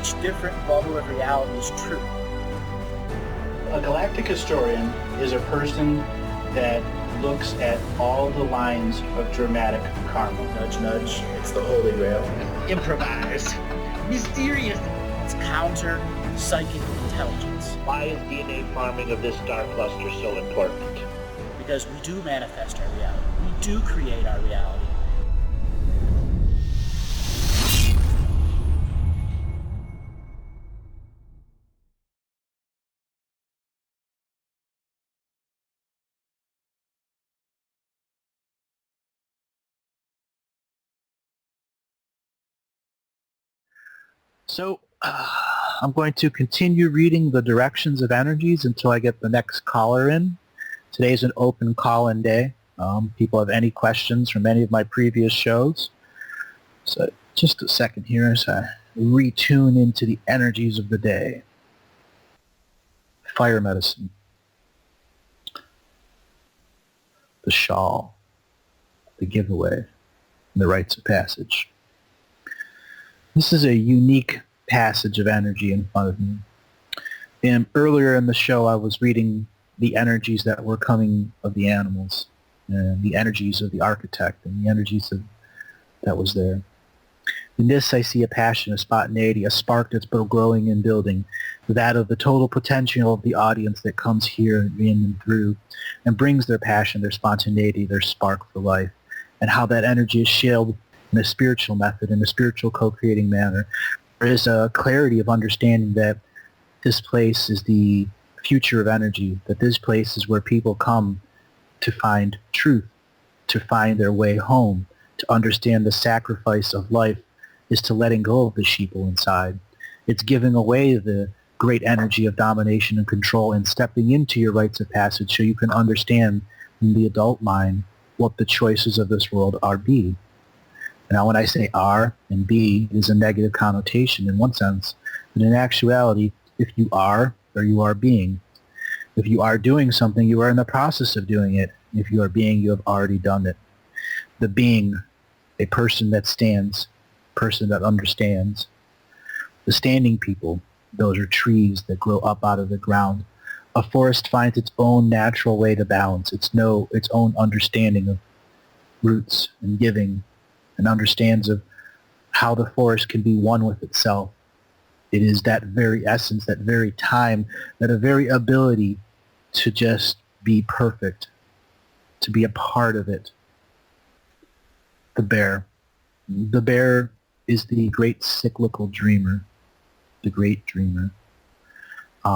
each different bubble of reality is true. A galactic historian is a person that looks at all the lines of dramatic karma. Nudge, nudge. It's the Holy Grail. Improvised. Mysterious. It's counter psychic intelligence. Why is DNA farming of this star cluster so important? Because we do manifest our reality. We do create our reality. So, I'm going to continue reading the directions of energies until I get the next caller in. Today's an open call-in day. People have any questions from any of my previous shows. So just a second here as I retune into the energies of the day. Fire medicine. The shawl. The giveaway. And the rites of passage. This is a unique passage of energy in front of me. And earlier in the show, I was reading the energies that were coming of the animals, and the energies of the architect, and the energies that was there. In this, I see a passion, a spontaneity, a spark that's both growing and building, that of the total potential of the audience that comes here in and through, and brings their passion, their spontaneity, their spark for life, and how that energy is shielded in a spiritual method, in a spiritual co-creating manner. There is a clarity of understanding that this place is the future of energy, that this place is where people come to find truth, to find their way home, to understand the sacrifice of life is to letting go of the sheeple inside. It's giving away the great energy of domination and control and stepping into your rites of passage so you can understand in the adult mind what the choices of this world are be. Now, when I say are and be, it is a negative connotation in one sense, but in actuality, if you are or you are being. If you are doing something, you are in the process of doing it. If you are being, you have already done it. The being, a person that stands, a person that understands. The standing people, those are trees that grow up out of the ground. A forest finds its own natural way to balance, its own understanding of roots and giving, and understands of how the forest can be one with itself. It is that very essence, that very time, that a very ability to just be perfect, to be a part of it. The bear. The bear is the great cyclical dreamer, the great dreamer.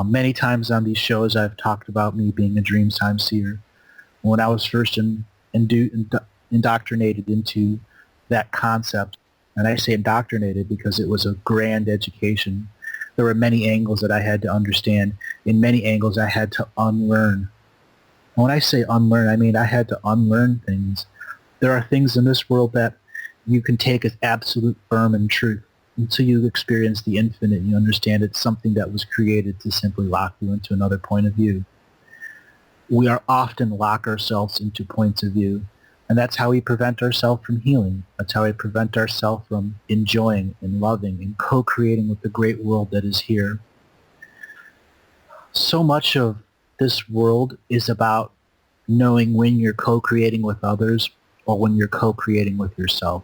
Many times on these shows I've talked about me being a dream time seer. When I was first indoctrinated into that concept, and I say indoctrinated because it was a grand education. There were many angles that I had to understand. In many angles I had to unlearn. And when I say unlearn, I mean I had to unlearn things. There are things in this world that you can take as absolute firm and truth until you experience the infinite and you understand it's something that was created to simply lock you into another point of view. We are often lock ourselves into points of view. And that's how we prevent ourselves from healing. That's how we prevent ourselves from enjoying and loving and co-creating with the great world that is here. So much of this world is about knowing when you're co-creating with others or when you're co-creating with yourself.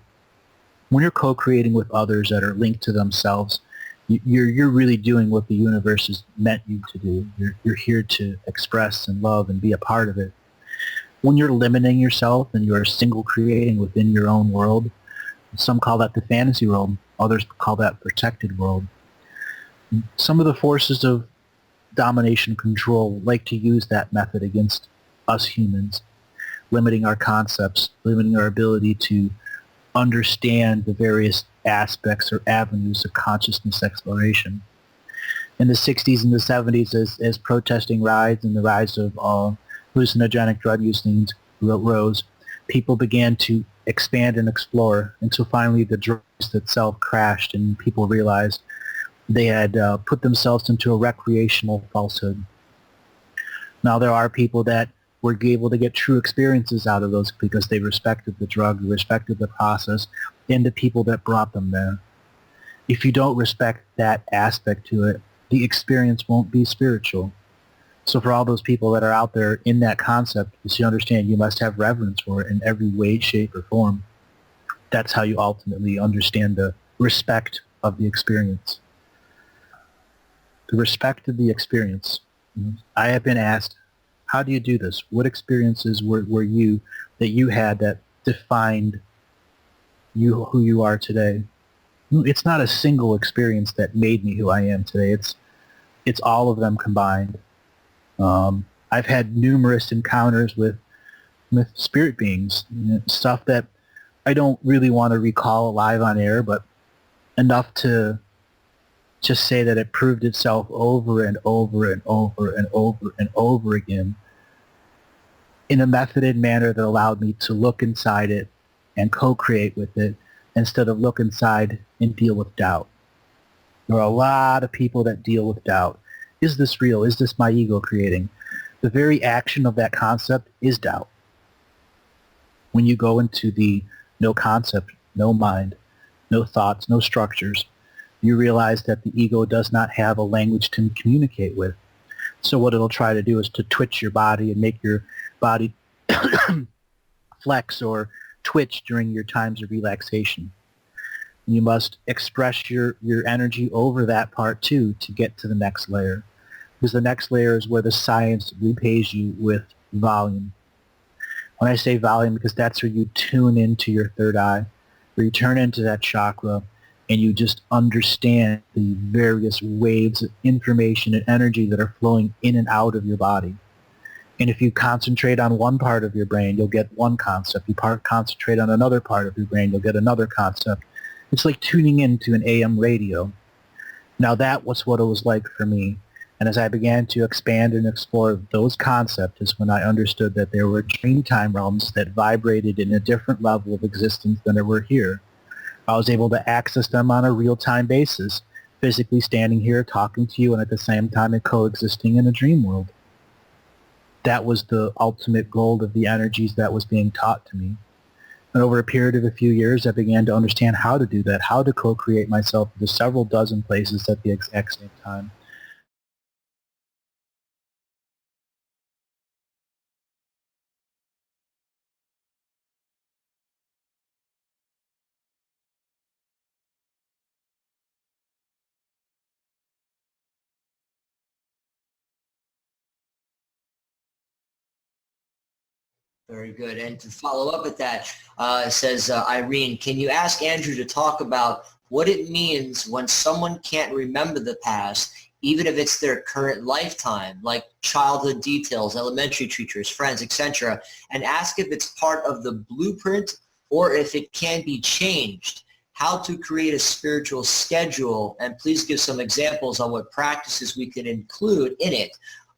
When you're co-creating with others that are linked to themselves, you're really doing what the universe has meant you to do. You're here to express and love and be a part of it. When you're limiting yourself and you're single creating within your own world, some call that the fantasy world, others call that protected world. Some of the forces of domination and control like to use that method against us humans, limiting our concepts, limiting our ability to understand the various aspects or avenues of consciousness exploration. In the 60s and the 70s, as protesting rise and the rise of hallucinogenic drug use rose, people began to expand and explore until finally the drugs itself crashed and people realized they had put themselves into a recreational falsehood. Now there are people that were able to get true experiences out of those because they respected the drug, they respected the process, and the people that brought them there. If you don't respect that aspect to it, the experience won't be spiritual. So for all those people that are out there in that concept, you understand you must have reverence for it in every way, shape, or form. That's how you ultimately understand the respect of the experience. The respect of the experience. I have been asked, how do you do this? What experiences were you that you had that defined you, who you are today? It's not a single experience that made me who I am today. It's all of them combined. I've had numerous encounters with spirit beings, stuff that I don't really want to recall live on air, but enough to just say that it proved itself over and over and over and over and over again in a methoded manner that allowed me to look inside it and co-create with it instead of look inside and deal with doubt. There are a lot of people that deal with doubt. Is this real? Is this my ego creating? The very action of that concept is doubt. When you go into the no concept, no mind, no thoughts, no structures, you realize that the ego does not have a language to communicate with. So what it'll try to do is to twitch your body and make your body flex or twitch during your times of relaxation. You must express your energy over that part too to get to the next layer. Because the next layer is where the science repays you with volume. When I say volume, because that's where you tune into your third eye, where you turn into that chakra and you just understand the various waves of information and energy that are flowing in and out of your body. And if you concentrate on one part of your brain, you'll get one concept. You concentrate on another part of your brain, you'll get another concept. It's like tuning into an AM radio. Now that was what it was like for me. And as I began to expand and explore those concepts is when I understood that there were dreamtime realms that vibrated in a different level of existence than there were here. I was able to access them on a real-time basis, physically standing here talking to you and at the same time coexisting in a dream world. That was the ultimate gold of the energies that was being taught to me. And over a period of a few years, I began to understand how to do that, how to co-create myself into several dozen places at the exact same time. Very good. And to follow up with that, says Irene, can you ask Andrew to talk about what it means when someone can't remember the past, even if it's their current lifetime, like childhood details, elementary teachers, friends, etc., and ask if it's part of the blueprint or if it can be changed, how to create a spiritual schedule, and please give some examples on what practices we can include in it.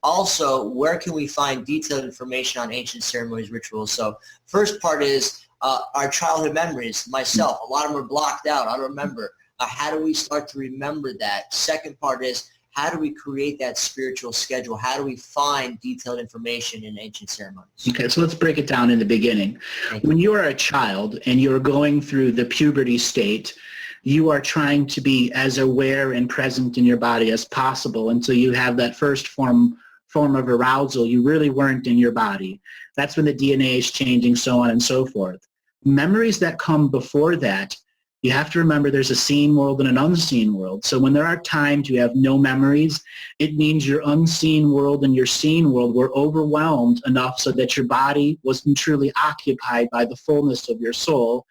Also, where can we find detailed information on ancient ceremonies, rituals? So first part is our childhood memories. Myself, a lot of them are blocked out. I don't remember. How do we start to remember that? Second part is how do we create that spiritual schedule? How do we find detailed information in ancient ceremonies? Okay, so let's break it down in the beginning. When you are a child and you're going through the puberty state, you are trying to be as aware and present in your body as possible until you have that first form of arousal. You really weren't in your body. That's when the DNA is changing, so on and so forth. Memories that come before that, you have to remember there's a seen world and an unseen world. So when there are times you have no memories, it means your unseen world and your seen world were overwhelmed enough so that your body wasn't truly occupied by the fullness of your soul,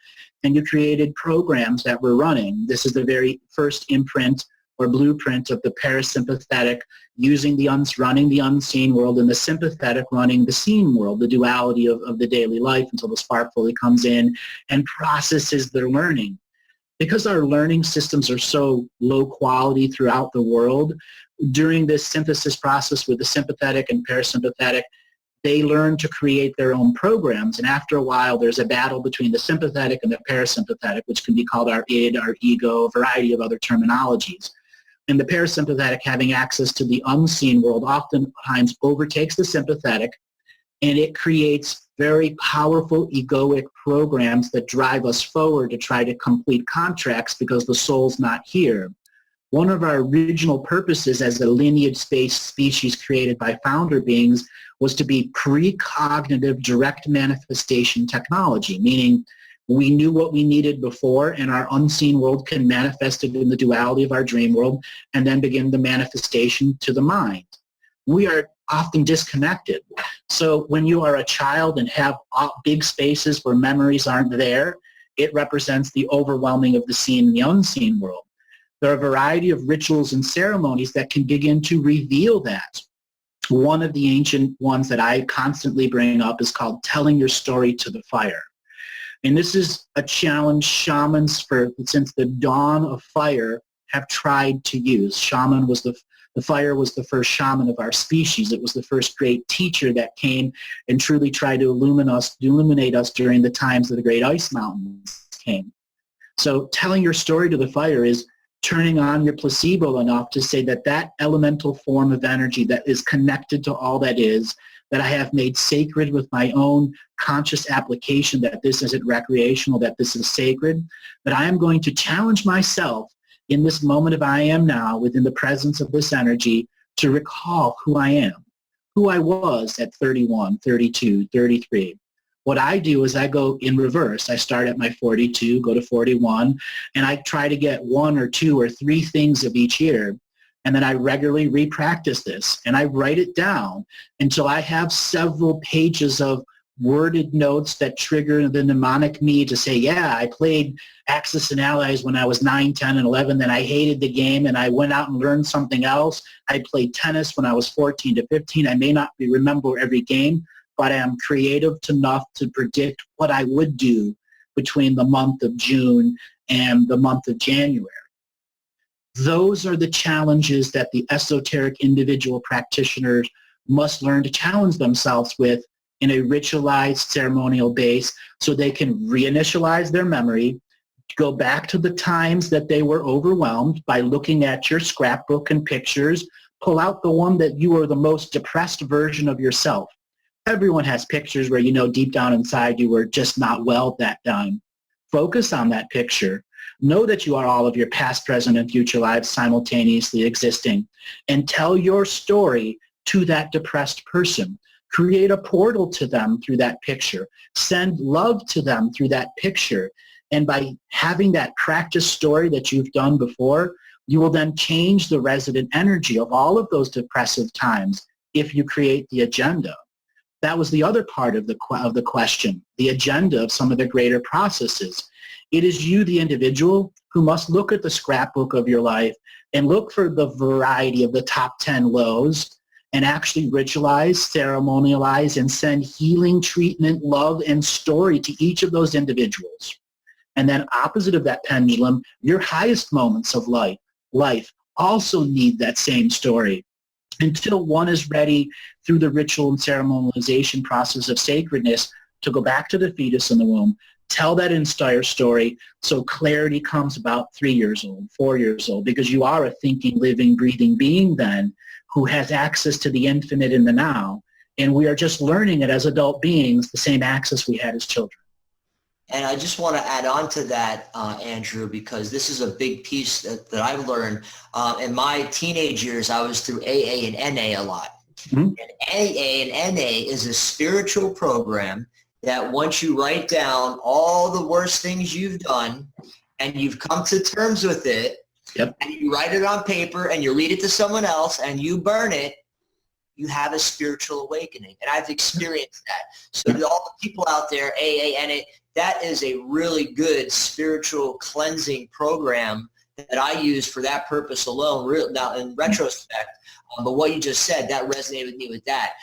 and you created programs that were running. This is the very first imprint or blueprint of the parasympathetic, running the unseen world, and the sympathetic running the seen world, the duality of the daily life until the spark fully comes in and processes their learning. Because our learning systems are so low quality throughout the world, during this synthesis process with the sympathetic and parasympathetic, they learn to create their own programs, and after a while there's a battle between the sympathetic and the parasympathetic, which can be called our id, our ego, a variety of other terminologies. And the parasympathetic, having access to the unseen world, oftentimes overtakes the sympathetic, and it creates very powerful egoic programs that drive us forward to try to complete contracts because the soul's not here. One of our original purposes as a lineage-based species created by founder beings was to be precognitive direct manifestation technology, meaning we knew what we needed before, and our unseen world can manifest it in the duality of our dream world and then begin the manifestation to the mind. We are often disconnected. So when you are a child and have big spaces where memories aren't there, it represents the overwhelming of the seen and the unseen world. There are a variety of rituals and ceremonies that can begin to reveal that. One of the ancient ones that I constantly bring up is called telling your story to the fire. And this is a challenge shamans since the dawn of fire have tried to use. The fire was the first shaman of our species. It was the first great teacher that came and truly tried to illuminate us during the times of the great ice mountains came. So telling your story to the fire is turning on your placebo enough to say that that elemental form of energy that is connected to all that is, that I have made sacred with my own conscious application, that this isn't recreational, that this is sacred, that I am going to challenge myself in this moment of I am now, within the presence of this energy, to recall who I am, who I was at 31, 32, 33. What I do is I go in reverse. I start at my 42, go to 41, and I try to get 1 or 2 or 3 things of each year. And then I regularly repractice this, and I write it down until I have several pages of worded notes that trigger the mnemonic me to say, yeah, I played Axis and Allies when I was 9, 10, and 11, then I hated the game, and I went out and learned something else. I played tennis when I was 14 to 15. I may not remember every game, but I am creative enough to predict what I would do between the month of June and the month of January. Those are the challenges that the esoteric individual practitioners must learn to challenge themselves with in a ritualized ceremonial base so they can reinitialize their memory, go back to the times that they were overwhelmed by looking at your scrapbook and pictures, pull out the one that you are the most depressed version of yourself. Everyone has pictures where you know deep down inside you were just not well that time. Focus on that picture. Know that you are all of your past, present, and future lives simultaneously existing, and tell your story to that depressed person. Create a portal to them through that picture. Send love to them through that picture. And by having that practice story that you've done before, you will then change the resident energy of all of those depressive times if you create the agenda. That was the other part of the question, the agenda of some of the greater processes. It is you, the individual, who must look at the scrapbook of your life and look for the variety of the top 10 lows and actually ritualize, ceremonialize, and send healing, treatment, love, and story to each of those individuals. And then opposite of that pendulum, your highest moments of life also need that same story. Until one is ready through the ritual and ceremonialization process of sacredness to go back to the fetus in the womb, tell that entire story so clarity comes about 3 years old, 4 years old, because you are a thinking, living, breathing being then who has access to the infinite in the now. And we are just learning it as adult beings, the same access we had as children. And I just want to add on to that, Andrew, because this is a big piece that I've learned. In my teenage years, I was through AA and NA a lot. Mm-hmm. And AA and NA is a spiritual program that once you write down all the worst things you've done and you've come to terms with it, yep, and you write it on paper and you read it to someone else and you burn it, you have a spiritual awakening. And I've experienced that. So to all the people out there, AA, NA, that is a really good spiritual cleansing program that I use for that purpose alone. Now, in retrospect, but what you just said, that resonated with me with that.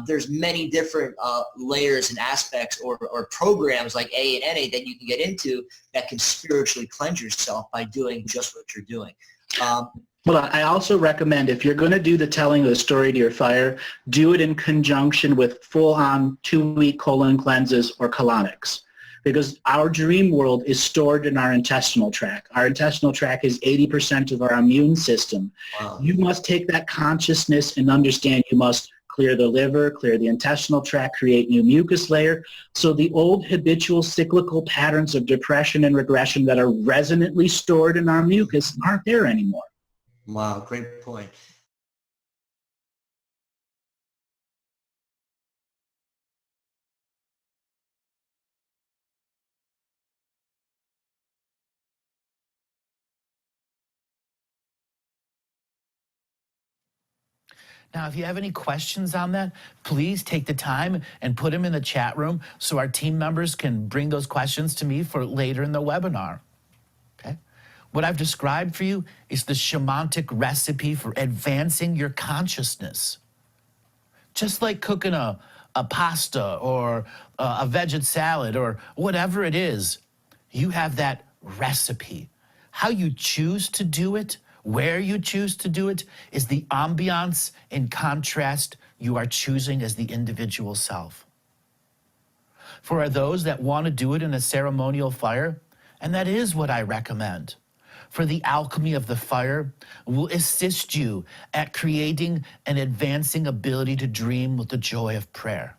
There's many different layers and aspects or programs like A and NA that you can get into that can spiritually cleanse yourself by doing just what you're doing. Well, I also recommend if you're going to do the telling of the story to your fire, do it in conjunction with full-on 2-week colon cleanses or colonics. Because our dream world is stored in our intestinal tract. Our intestinal tract is 80% of our immune system. Wow. You must take that consciousness and understand you must clear the liver, clear the intestinal tract, create new mucus layer. So the old habitual cyclical patterns of depression and regression that are resonantly stored in our mucus aren't there anymore. Wow, great point. Now, if you have any questions on that, please take the time and put them in the chat room so our team members can bring those questions to me for later in the webinar. Okay? What I've described for you is the shamanic recipe for advancing your consciousness. Just like cooking a pasta or a veggie salad or whatever it is, you have that recipe. How you choose to do it, where you choose to do it, is the ambiance and contrast you are choosing as the individual self. For those that want to do it in a ceremonial fire, and that is what I recommend, for the alchemy of the fire will assist you at creating an advancing ability to dream with the joy of prayer.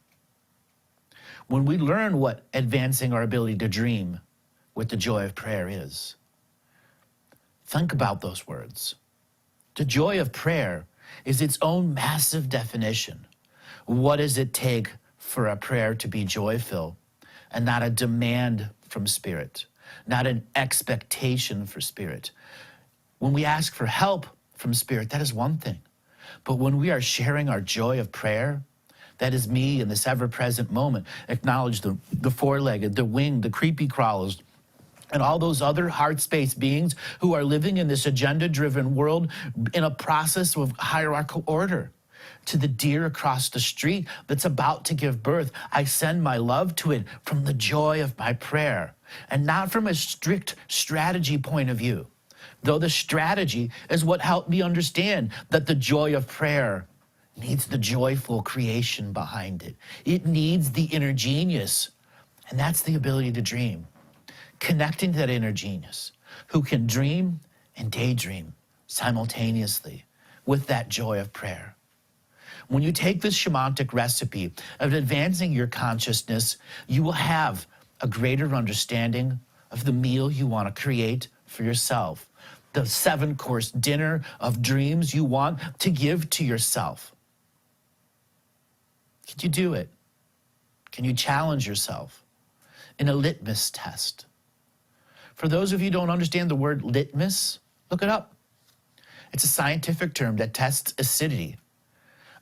When we learn what advancing our ability to dream with the joy of prayer is, think about those words. The joy of prayer is its own massive definition. What does it take for a prayer to be joyful and not a demand from spirit, not an expectation for spirit? When we ask for help from spirit, that is one thing. But when we are sharing our joy of prayer, that is me in this ever-present moment. Acknowledge the four-legged, the winged, the creepy crawlers, and all those other heart space beings who are living in this agenda-driven world in a process of hierarchical order. To the deer across the street that's about to give birth, I send my love to it from the joy of my prayer, and not from a strict strategy point of view. Though the strategy is what helped me understand that the joy of prayer needs the joyful creation behind it. It needs the inner genius, and that's the ability to dream. Connecting to that inner genius who can dream and daydream simultaneously with that joy of prayer. When you take this shamanic recipe of advancing your consciousness, you will have a greater understanding of the meal you want to create for yourself, the 7-course dinner of dreams you want to give to yourself. Can you do it? Can you challenge yourself in a litmus test? For those of you who don't understand the word litmus, look it up. It's a scientific term that tests acidity.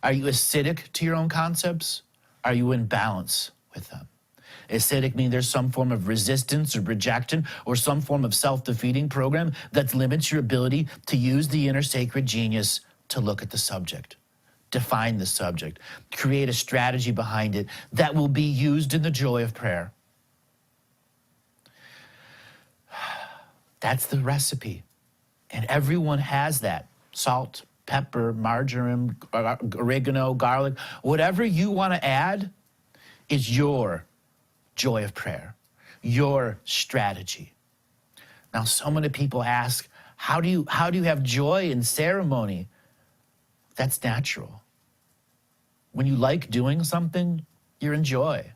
Are you acidic to your own concepts? Are you in balance with them? Acidic means there's some form of resistance or rejection or some form of self-defeating program that limits your ability to use the inner sacred genius to look at the subject, define the subject, create a strategy behind it that will be used in the joy of prayer. That's the recipe. And everyone has that. Salt, pepper, marjoram, oregano, garlic, whatever you want to add is your joy of prayer, your strategy. Now, so many people ask, how do you have joy in ceremony? That's natural. When you like doing something, you're in joy.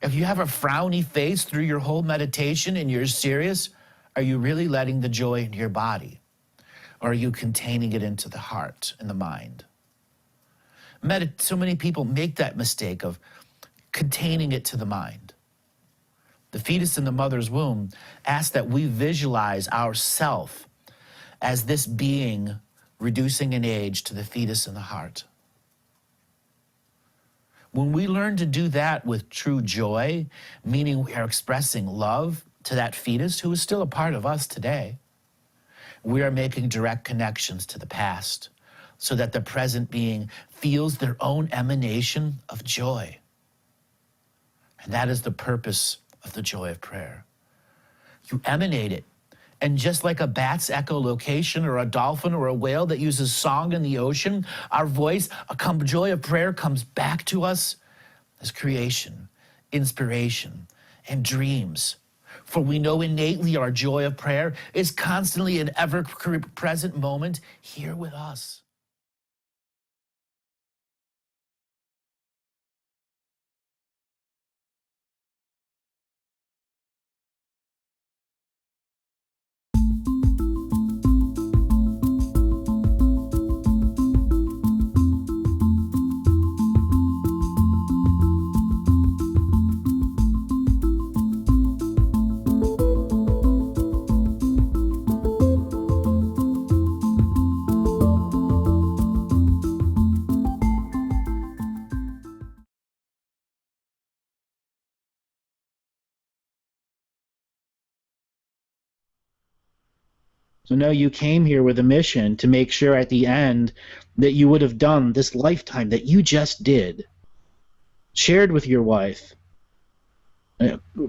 If you have a frowny face through your whole meditation and you're serious, are you really letting the joy into your body? Or are you containing it into the heart and the mind? So many people make that mistake of containing it to the mind. The fetus in the mother's womb asks that we visualize ourself as this being reducing in age to the fetus in the heart. When we learn to do that with true joy, meaning we are expressing love to that fetus who is still a part of us today, we are making direct connections to the past so that the present being feels their own emanation of joy. And that is the purpose of the joy of prayer. You emanate it. And just like a bat's echolocation or a dolphin or a whale that uses song in the ocean, our voice, joy of prayer comes back to us as creation, inspiration, and dreams. For we know innately our joy of prayer is constantly an ever-present moment here with us. So no, you came here with a mission to make sure at the end that you would have done this lifetime that you just did, shared with your wife.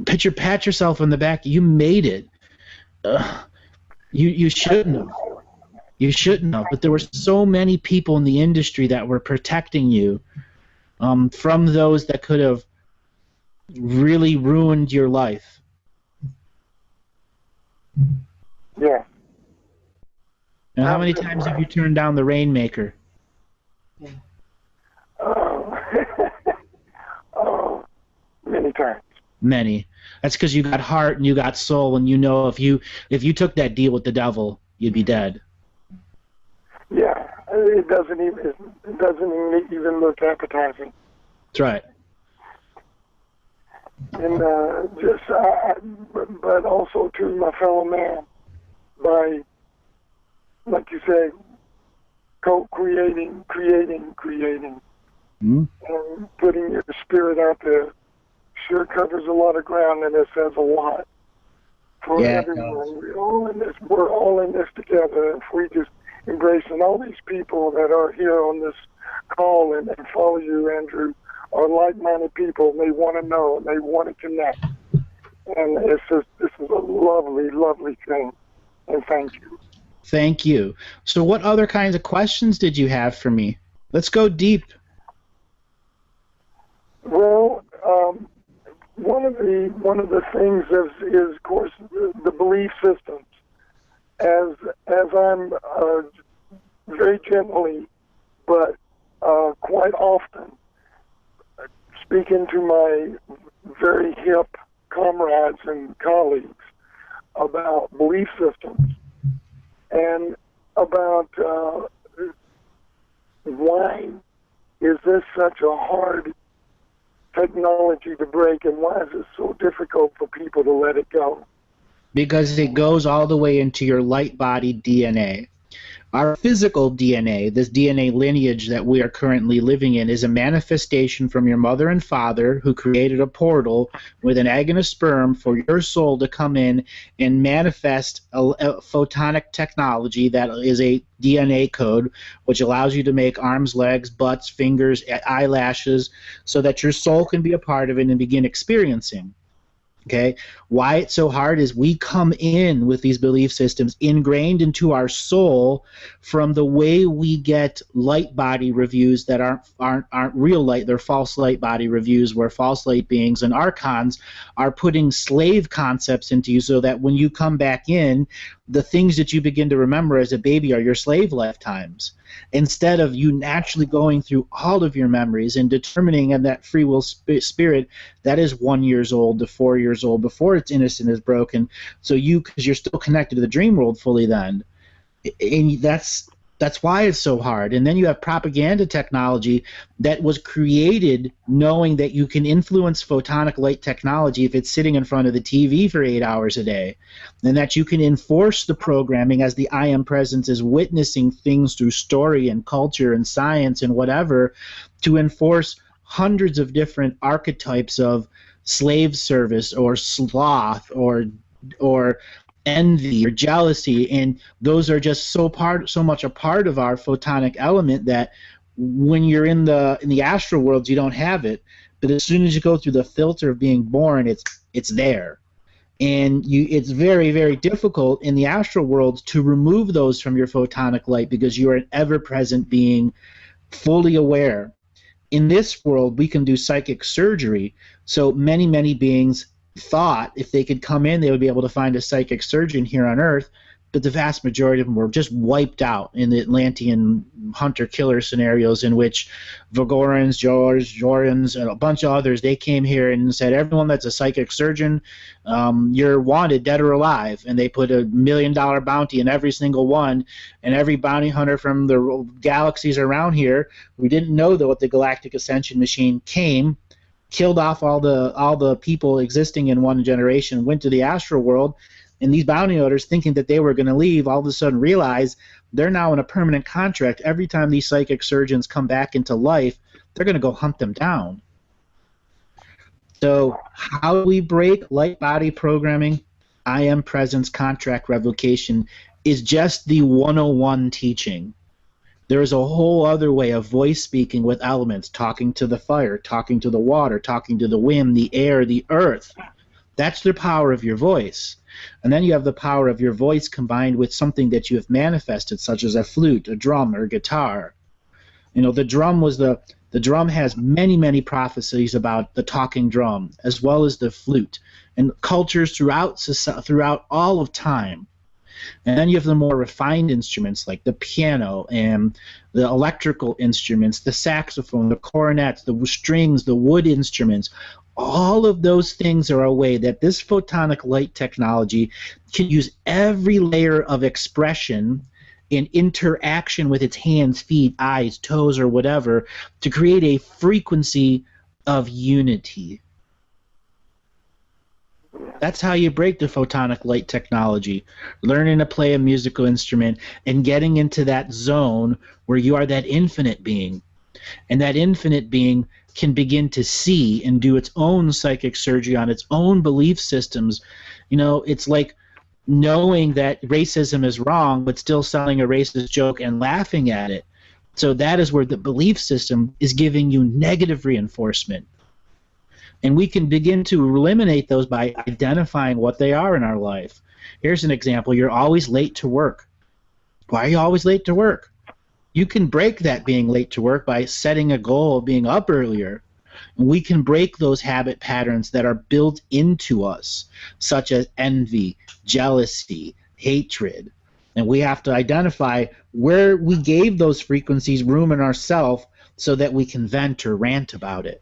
Pat yourself on the back. You made it. You shouldn't have. You shouldn't have. But there were so many people in the industry that were protecting you from those that could have really ruined your life. Yeah. Now, how many times have you turned down the Rainmaker? Many times. Many. That's because you got heart and you got soul, and you know if you took that deal with the devil, you'd be dead. Yeah, it doesn't even look appetizing. That's right. And but also to my fellow man, by, like you say, creating, Mm-hmm. and putting your spirit out there sure covers a lot of ground, and it says a lot for everyone. We're all in this together. If we just embrace, and all these people that are here on this call and follow you, Andrew, are like-minded people. And they want to know, and they want to connect. And this is a lovely, lovely thing. And thank you. Thank you. So what other kinds of questions did you have for me? Let's go deep. Well, one of the things is of course the belief systems. As I'm very gently, but quite often, speaking to my very hip comrades and colleagues about belief systems and about why is this such a hard technology to break, and why is it so difficult for people to let it go? Because it goes all the way into your light body DNA. Our physical DNA, this DNA lineage that we are currently living in, is a manifestation from your mother and father who created a portal with an egg and a sperm for your soul to come in and manifest a photonic technology that is a DNA code, which allows you to make arms, legs, butts, fingers, eyelashes, so that your soul can be a part of it and begin experiencing. Okay, why it's so hard is we come in with these belief systems ingrained into our soul from the way we get light body reviews that aren't real light. They're false light body reviews where false light beings and archons are putting slave concepts into you, so that when you come back in, the things that you begin to remember as a baby are your slave lifetimes, instead of you naturally going through all of your memories and determining in that free will spirit that is 1 year old to 4 years old before its innocence is broken. So because you're still connected to the dream world fully then. And that's why it's so hard. And then you have propaganda technology that was created knowing that you can influence photonic light technology if it's sitting in front of the TV for 8 hours a day, and that you can enforce the programming as the I Am Presence is witnessing things through story and culture and science and whatever, to enforce hundreds of different archetypes of slave service or sloth or envy or jealousy, and those are just so much a part of our photonic element that when you're in the astral worlds you don't have it, but as soon as you go through the filter of being born, it's there. And it's very, very difficult in the astral worlds to remove those from your photonic light, because you are an ever-present being, fully aware. In this world we can do psychic surgery, so many beings thought if they could come in they would be able to find a psychic surgeon here on Earth, but the vast majority of them were just wiped out in the Atlantean hunter-killer scenarios, in which Vogorans, Jorans, and a bunch of others, they came here and said, everyone that's a psychic surgeon, you're wanted, dead or alive. And they put $1 million bounty in every single one, and every bounty hunter from the galaxies around here who didn't know what the Galactic Ascension machine came, killed off all the people existing in one generation, went to the astral world, and these bounty hunters, thinking that they were going to leave, all of a sudden realize they're now in a permanent contract. Every time these psychic surgeons come back into life, they're going to go hunt them down. So how do we break light body programming? I Am Presence contract revocation is just the 101 teaching. There is a whole other way of voice speaking with elements, talking to the fire, talking to the water, talking to the wind, the air, the earth. That's the power of your voice. And then you have the power of your voice combined with something that you have manifested, such as a flute, a drum, or a guitar. You know, the drum has many, many prophecies about the talking drum, as well as the flute, and cultures throughout all of time. And then you have the more refined instruments like the piano and the electrical instruments, the saxophone, the cornets, the strings, the wood instruments. All of those things are a way that this photonic light technology can use every layer of expression in interaction with its hands, feet, eyes, toes, or whatever to create a frequency of unity. That's how you break the photonic light technology, learning to play a musical instrument and getting into that zone where you are that infinite being. And that infinite being can begin to see and do its own psychic surgery on its own belief systems. You know, it's like knowing that racism is wrong, but still selling a racist joke and laughing at it. So that is where the belief system is giving you negative reinforcement. And we can begin to eliminate those by identifying what they are in our life. Here's an example. You're always late to work. Why are you always late to work? You can break that being late to work by setting a goal of being up earlier. And we can break those habit patterns that are built into us, such as envy, jealousy, hatred. And we have to identify where we gave those frequencies room in ourselves so that we can vent or rant about it.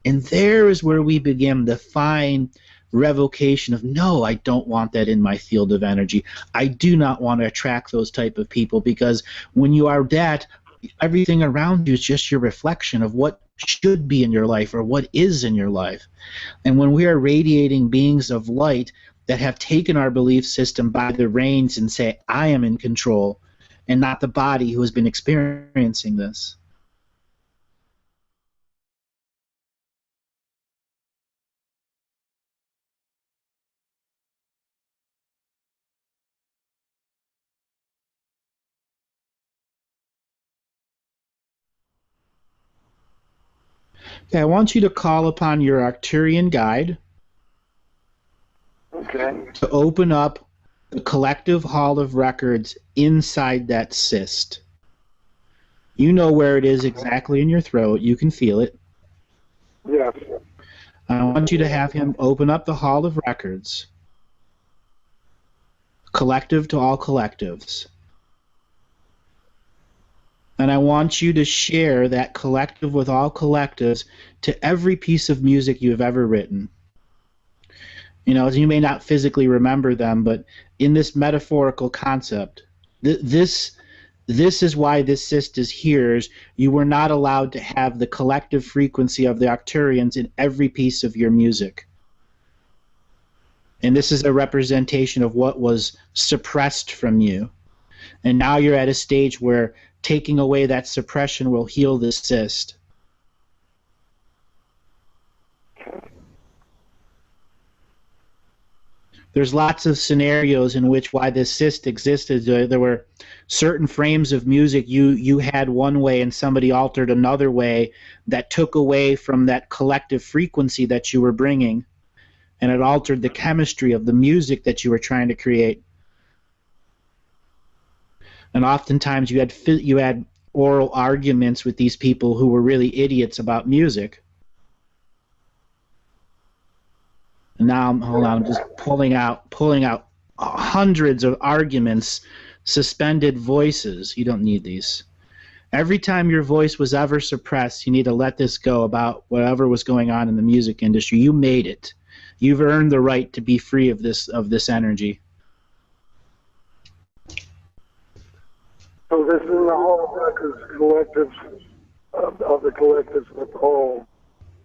And there is where we begin the fine revocation of, no, I don't want that in my field of energy. I do not want to attract those type of people, because when you are that, everything around you is just your reflection of what should be in your life or what is in your life. And when we are radiating beings of light that have taken our belief system by the reins and say, I am in control, and not the body who has been experiencing this. Okay, I want you to call upon your Arcturian guide to open up the collective hall of records inside that cyst. You know where it is exactly in your throat. You can feel it. Yes. I want you to have him open up the hall of records, collective to all collectives. And I want you to share that collective with all collectives to every piece of music you have ever written. You know, you may not physically remember them, but in this metaphorical concept, this is why this cyst is here. You were not allowed to have the collective frequency of the Arcturians in every piece of your music. And this is a representation of what was suppressed from you. And now you're at a stage where taking away that suppression will heal this cyst. There's lots of scenarios in which why this cyst existed. There were certain frames of music you had one way and somebody altered another way that took away from that collective frequency that you were bringing, and it altered the chemistry of the music that you were trying to create. And oftentimes you had oral arguments with these people who were really idiots about music. And now, hold on, I'm just pulling out hundreds of arguments, suspended voices. You don't need these. Every time your voice was ever suppressed, you need to let this go about whatever was going on in the music industry. You made it. You've earned the right to be free of this energy. So this is the whole records collectives of the collectives with all.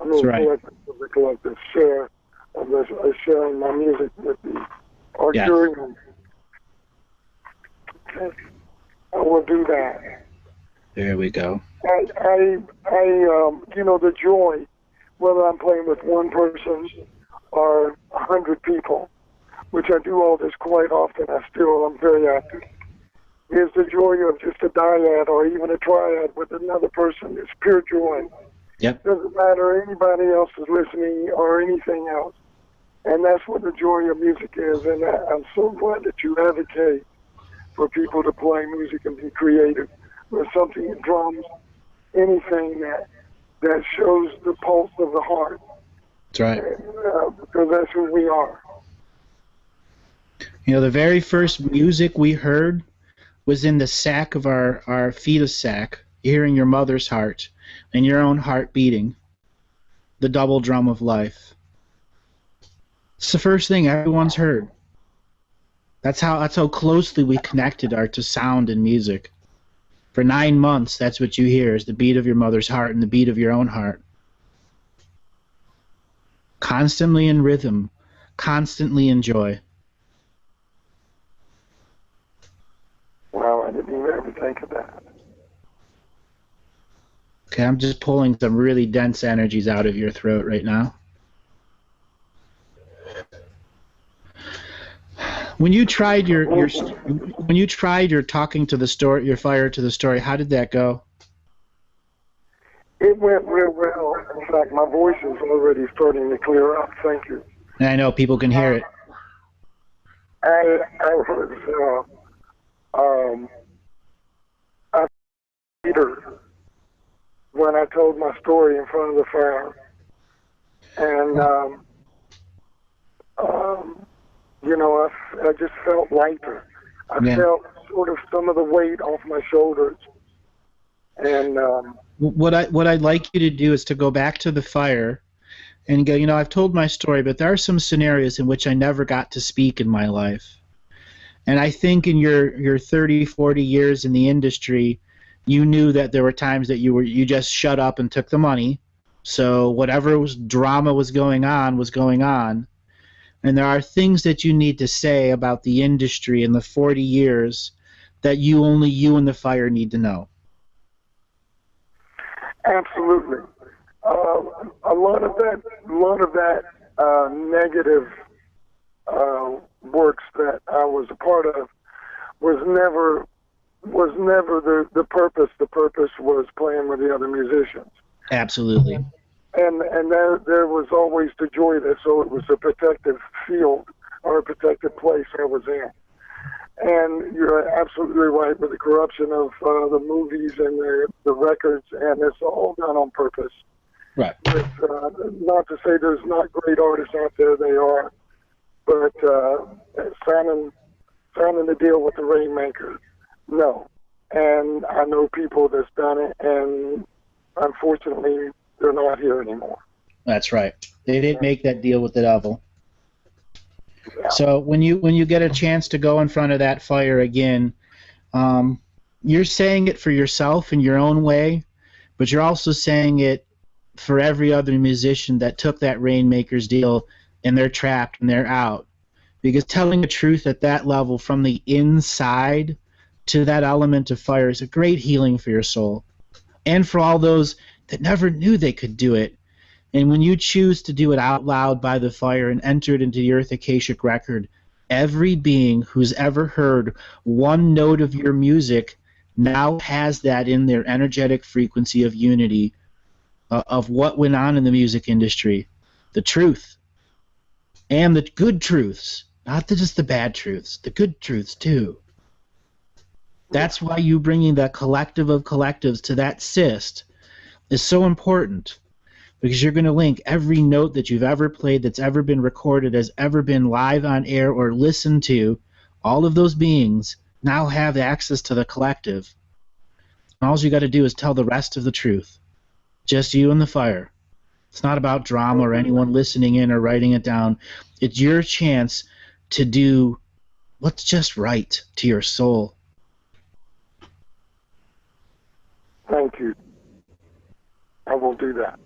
I mean, That's right. collectives of the collective share of this, sharing my music with the Arcturians. Yes. Okay. I will do that. There we go. I you know, the joy, whether I'm playing with one person or 100 people, which I do all this quite often. I'm very active. is the joy of just a dyad or even a triad with another person. It's pure joy. Yep. Doesn't matter anybody else is listening or anything else. And that's what the joy of music is. And I'm so glad that you advocate for people to play music and be creative with something that drums, anything that shows the pulse of the heart. That's right. And, because that's who we are. You know, the very first music we heard was in the sac of our fetus sac, hearing your mother's heart and your own heart beating, the double drum of life. It's the first thing everyone's heard. That's how closely we connected to sound and music. For 9 months, that's what you hear, is the beat of your mother's heart and the beat of your own heart. Constantly in rhythm, constantly in joy. Wow, I didn't even ever think of that. Okay, I'm just pulling some really dense energies out of your throat right now. When you tried your talking to the story, your fire to the story, how did that go? It went real well. In fact, my voice is already starting to clear up. Thank you. And I know people can hear it. I was a leader when I told my story in front of the fire, and you know, I just felt lighter. I felt sort of some of the weight off my shoulders, and what I'd like you to do is to go back to the fire and go, you know, I've told my story, but there are some scenarios in which I never got to speak in my life. And I think in your 30, 40 years in the industry, you knew that there were times that you just shut up and took the money. So whatever drama was going on was going on. And there are things that you need to say about the industry in the 40 years that only you and the fire need to know. Absolutely. A lot of that negative works that I was a part of was never the purpose. The purpose was playing with the other musicians. Absolutely. And there was always the joy there, so it was a protective field or a protective place I was in. And you're absolutely right with the corruption of the movies and the records, and it's all done on purpose. Right. It's, not to say there's not great artists out there, they are, but signing the deal with the Rainmaker, no. And I know people that's done it, and unfortunately, they're not here anymore. That's right. They didn't make that deal with the devil. Yeah. So when you get a chance to go in front of that fire again, you're saying it for yourself in your own way, but you're also saying it for every other musician that took that Rainmaker's deal and they're trapped and they're out. Because telling the truth at that level from the inside to that element of fire is a great healing for your soul. And for all those that never knew they could do it. And when you choose to do it out loud by the fire and enter it into the Earth Akashic record, every being who's ever heard one note of your music now has that in their energetic frequency of unity of what went on in the music industry. The truth. And the good truths. Not just the bad truths. The good truths, too. That's why you bringing that collective of collectives to that cyst is so important, because you're going to link every note that you've ever played that's ever been recorded, has ever been live on air or listened to. All of those beings now have access to the collective. And all you got to do is tell the rest of the truth. Just you and the fire. It's not about drama or anyone listening in or writing it down. It's your chance to do what's just right to your soul. Thank you. I will do that.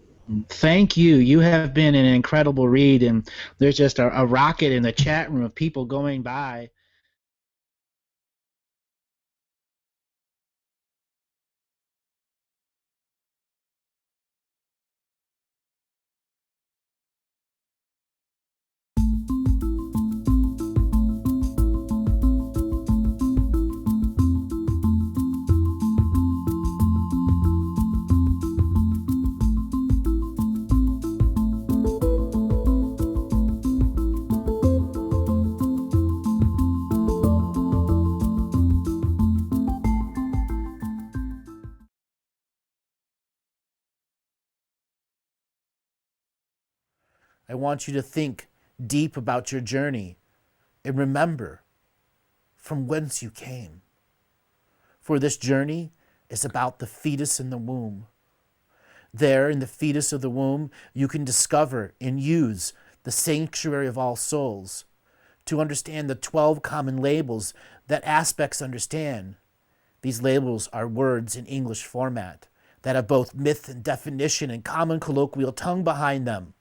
Thank you. You have been an incredible read, and there's just a rocket in the chat room of people going by. I want you to think deep about your journey and remember from whence you came. For this journey is about the fetus in the womb. There, in the fetus of the womb, you can discover and use the sanctuary of all souls to understand the 12 common labels that aspects understand. These labels are words in English format that have both myth and definition and common colloquial tongue behind them.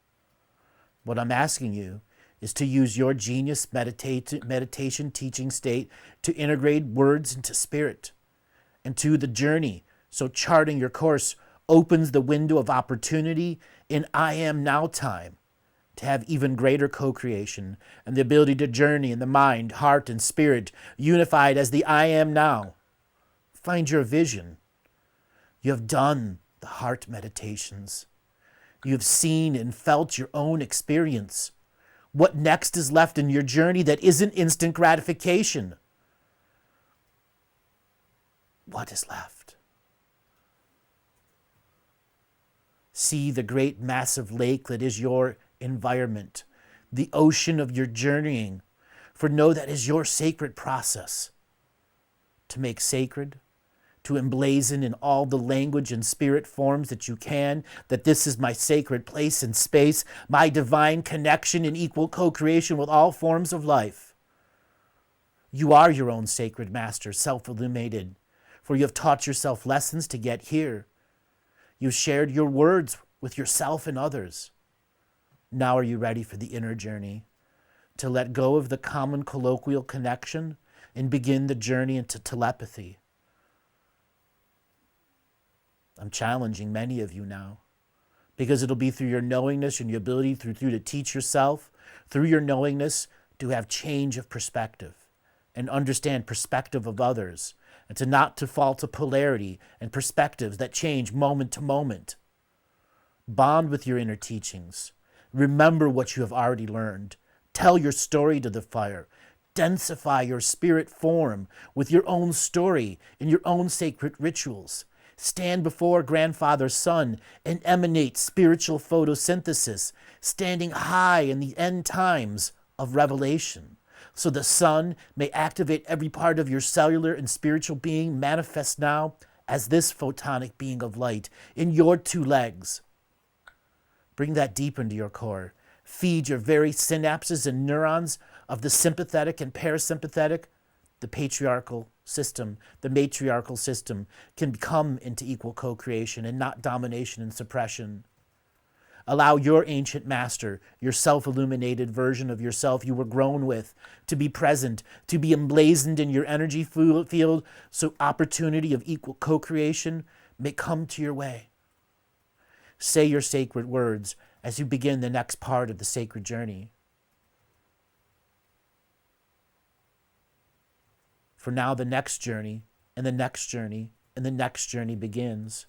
What I'm asking you is to use your genius meditation teaching state to integrate words into spirit and to the journey. So charting your course opens the window of opportunity in I am now time to have even greater co-creation and the ability to journey in the mind, heart, and spirit unified as the I am now. Find your vision. You have done the heart meditations. You have seen and felt your own experience. What next is left in your journey that isn't instant gratification? What is left? See the great massive lake that is your environment, the ocean of your journeying, for know that is your sacred process. To make sacred, to emblazon in all the language and spirit forms that you can, that this is my sacred place and space, my divine connection in equal co-creation with all forms of life. You are your own sacred master, self-illuminated, for you have taught yourself lessons to get here. You've shared your words with yourself and others. Now are you ready for the inner journey, to let go of the common colloquial connection and begin the journey into telepathy? I'm challenging many of you now, because it'll be through your knowingness and your ability through to teach yourself, through your knowingness to have change of perspective and understand perspective of others, and to not to fall to polarity and perspectives that change moment to moment. Bond with your inner teachings. Remember what you have already learned. Tell your story to the fire. Densify your spirit form with your own story and your own sacred rituals. Stand before Grandfather Sun and emanate spiritual photosynthesis, standing high in the end times of revelation, so the sun may activate every part of your cellular and spiritual being manifest now as this photonic being of light in your two legs. Bring that deep into your core. Feed your very synapses and neurons of the sympathetic and parasympathetic. The patriarchal system, the matriarchal system can come into equal co-creation and not domination and suppression. Allow your ancient master, your self-illuminated version of yourself you were grown with, to be present, to be emblazoned in your energy field so opportunity of equal co-creation may come to your way. Say your sacred words as you begin the next part of the sacred journey. For now the next journey, and the next journey, and the next journey begins,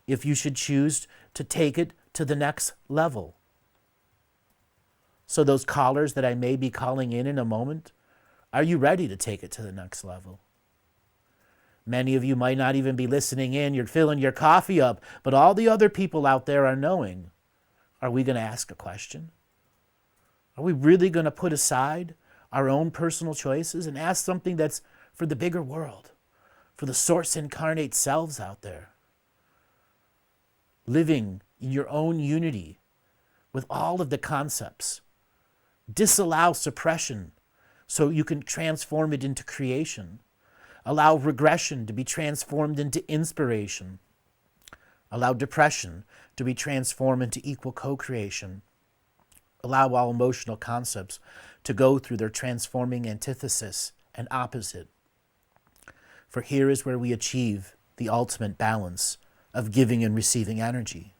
if you should choose to take it to the next level. So those callers that I may be calling in a moment, are you ready to take it to the next level? Many of you might not even be listening in. You're filling your coffee up, but all the other people out there are knowing. Are we going to ask a question? Are we really going to put aside our own personal choices and ask something that's for the bigger world, for the source incarnate selves out there? Living in your own unity with all of the concepts. Disallow suppression so you can transform it into creation. Allow regression to be transformed into inspiration. Allow depression to be transformed into equal co-creation. Allow all emotional concepts to go through their transforming antithesis and opposite. For here is where we achieve the ultimate balance of giving and receiving energy.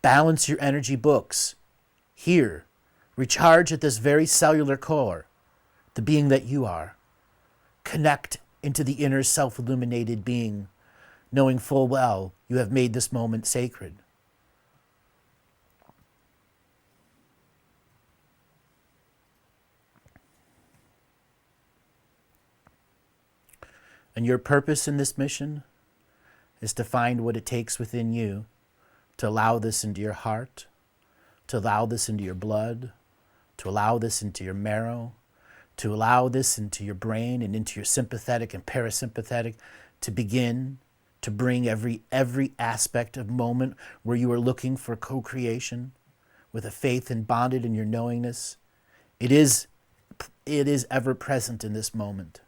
Balance your energy books. Here, recharge at this very cellular core, the being that you are. Connect into the inner self-illuminated being, knowing full well you have made this moment sacred. And your purpose in this mission is to find what it takes within you to allow this into your heart, to allow this into your blood, to allow this into your marrow, to allow this into your brain and into your sympathetic and parasympathetic, to begin to bring every aspect of moment where you are looking for co-creation with a faith and bonded in your knowingness. It is ever present in this moment.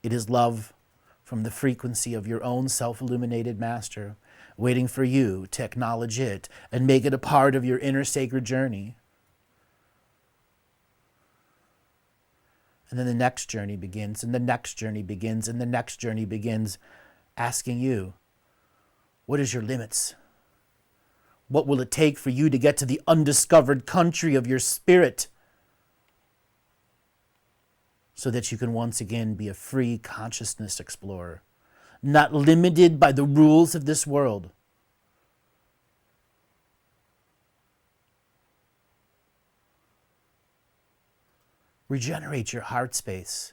It is love from the frequency of your own self-illuminated master, waiting for you to acknowledge it and make it a part of your inner sacred journey. And then the next journey begins, and the next journey begins, and the next journey begins, asking you, what is your limits? What will it take for you to get to the undiscovered country of your spirit so that you can once again be a free consciousness explorer, not limited by the rules of this world? Regenerate your heart space.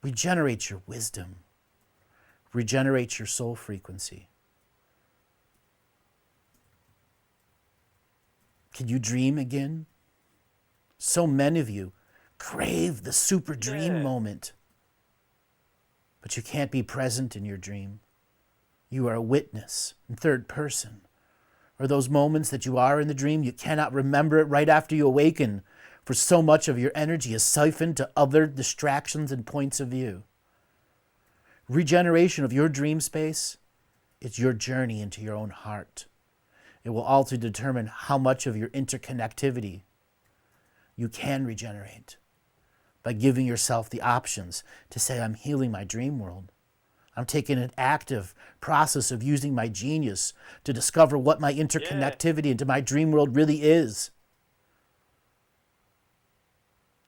Regenerate your wisdom. Regenerate your soul frequency. Can you dream again? So many of you crave the super dream moment, but you can't be present in your dream. You are a witness in third person. Or those moments that you are in the dream, you cannot remember it right after you awaken, for so much of your energy is siphoned to other distractions and points of view. Regeneration of your dream space is your journey into your own heart. It will also determine how much of your interconnectivity you can regenerate by giving yourself the options to say, I'm healing my dream world. I'm taking an active process of using my genius to discover what my interconnectivity into my dream world really is.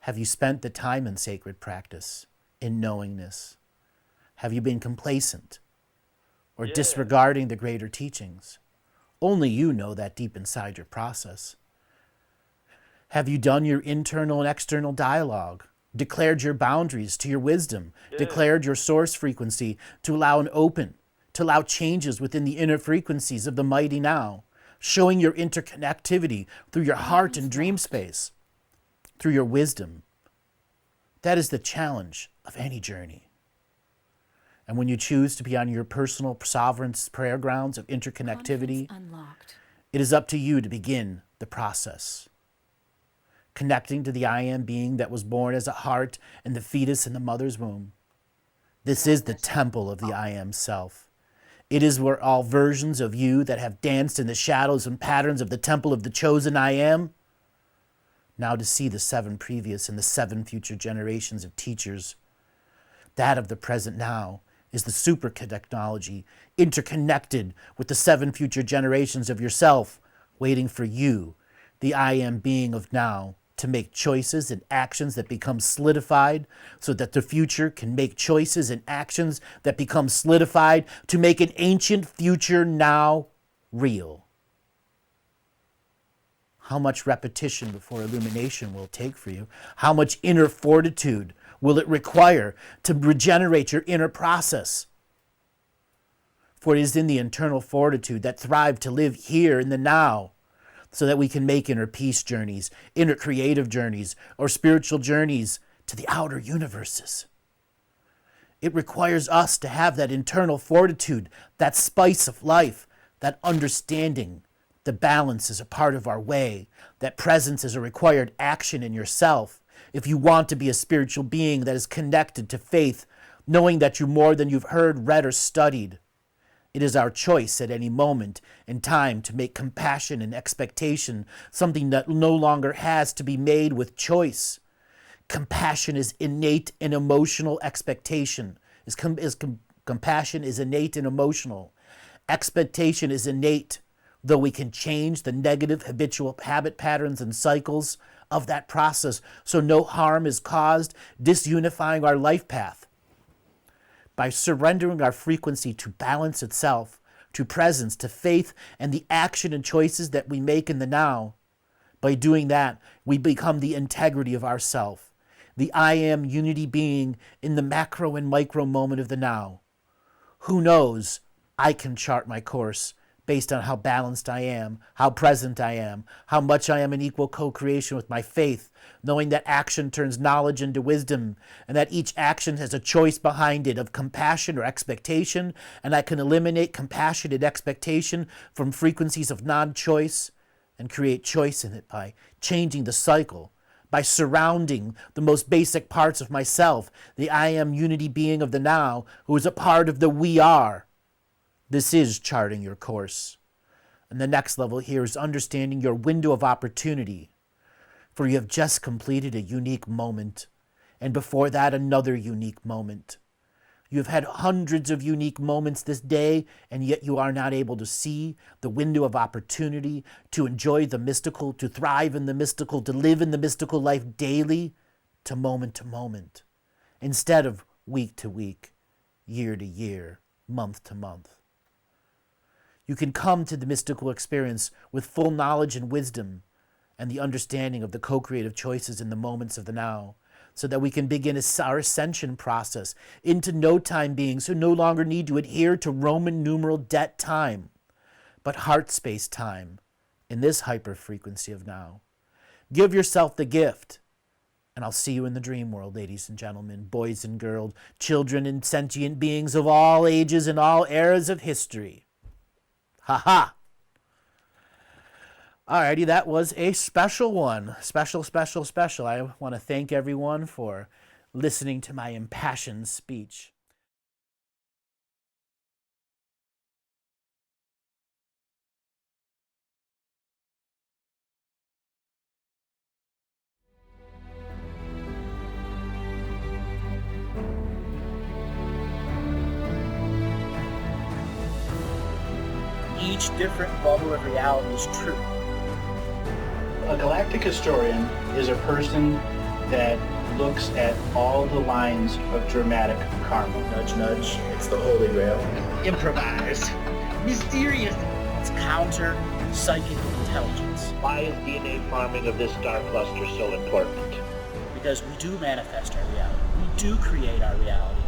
Have you spent the time in sacred practice, in knowingness? Have you been complacent or disregarding the greater teachings? Only you know that deep inside your process. Have you done your internal and external dialogue, declared your boundaries to your wisdom, declared your source frequency to allow to allow changes within the inner frequencies of the mighty now, showing your interconnectivity through your heart and dream space, through your wisdom? That is the challenge of any journey. And when you choose to be on your personal sovereign prayer grounds of interconnectivity, it is up to you to begin the process. Connecting to the I Am being that was born as a heart and the fetus in the mother's womb. This is the temple of the I Am self. It is where all versions of you that have danced in the shadows and patterns of the temple of the chosen I Am, now to see the 7 previous and the 7 future generations of teachers, that of the present now, is the super technology interconnected with the 7 future generations of yourself, waiting for you, the I Am being of now, to make choices and actions that become solidified so that the future can make choices and actions that become solidified to make an ancient future now real. How much repetition before illumination will it take for you? How much inner fortitude will it require to regenerate your inner process? For it is in the internal fortitude that thrive to live here in the now, so that we can make inner peace journeys, inner creative journeys, or spiritual journeys to the outer universes. It requires us to have that internal fortitude, that spice of life, that understanding. The balance is a part of our way. That presence is a required action in yourself. If you want to be a spiritual being that is connected to faith, knowing that you're more than you've heard, read, or studied, it is our choice at any moment in time to make compassion and expectation something that no longer has to be made with choice. Compassion is innate and emotional. Expectation compassion is innate and emotional. Expectation is innate, though we can change the negative habitual habit patterns and cycles of that process so no harm is caused, disunifying our life path. By surrendering our frequency to balance itself, to presence, to faith, and the action and choices that we make in the now. By doing that, we become the integrity of ourself, the I Am unity being in the macro and micro moment of the now. Who knows? I can chart my course based on how balanced I am, how present I am, how much I am in equal co-creation with my faith, knowing that action turns knowledge into wisdom, and that each action has a choice behind it of compassion or expectation, and I can eliminate compassion and expectation from frequencies of non-choice and create choice in it by changing the cycle, by surrounding the most basic parts of myself, the I am unity being of the now, who is a part of the we are. This is charting your course. And the next level here is understanding your window of opportunity. For you have just completed a unique moment, and before that another unique moment. You have had hundreds of unique moments this day, and yet you are not able to see the window of opportunity to enjoy the mystical, to thrive in the mystical, to live in the mystical life daily, to moment, instead of week to week, year to year, month to month. You can come to the mystical experience with full knowledge and wisdom and the understanding of the co-creative choices in the moments of the now, so that we can begin our ascension process into no-time beings who no longer need to adhere to Roman numeral det time, but heart space time in this hyper-frequency of now. Give yourself the gift, and I'll see you in the dream world, ladies and gentlemen, boys and girls, children and sentient beings of all ages and all eras of history. Ha-ha! Alrighty, that was a special one. Special. I want to thank everyone for listening to my impassioned speech. Each different bubble of reality is true. A galactic historian is a person that looks at all the lines of dramatic karma. Nudge, nudge. It's the Holy Grail. Improvise. Mysterious. It's counter psychic intelligence. Why is DNA farming of this star cluster so important? Because we do manifest our reality. We do create our reality.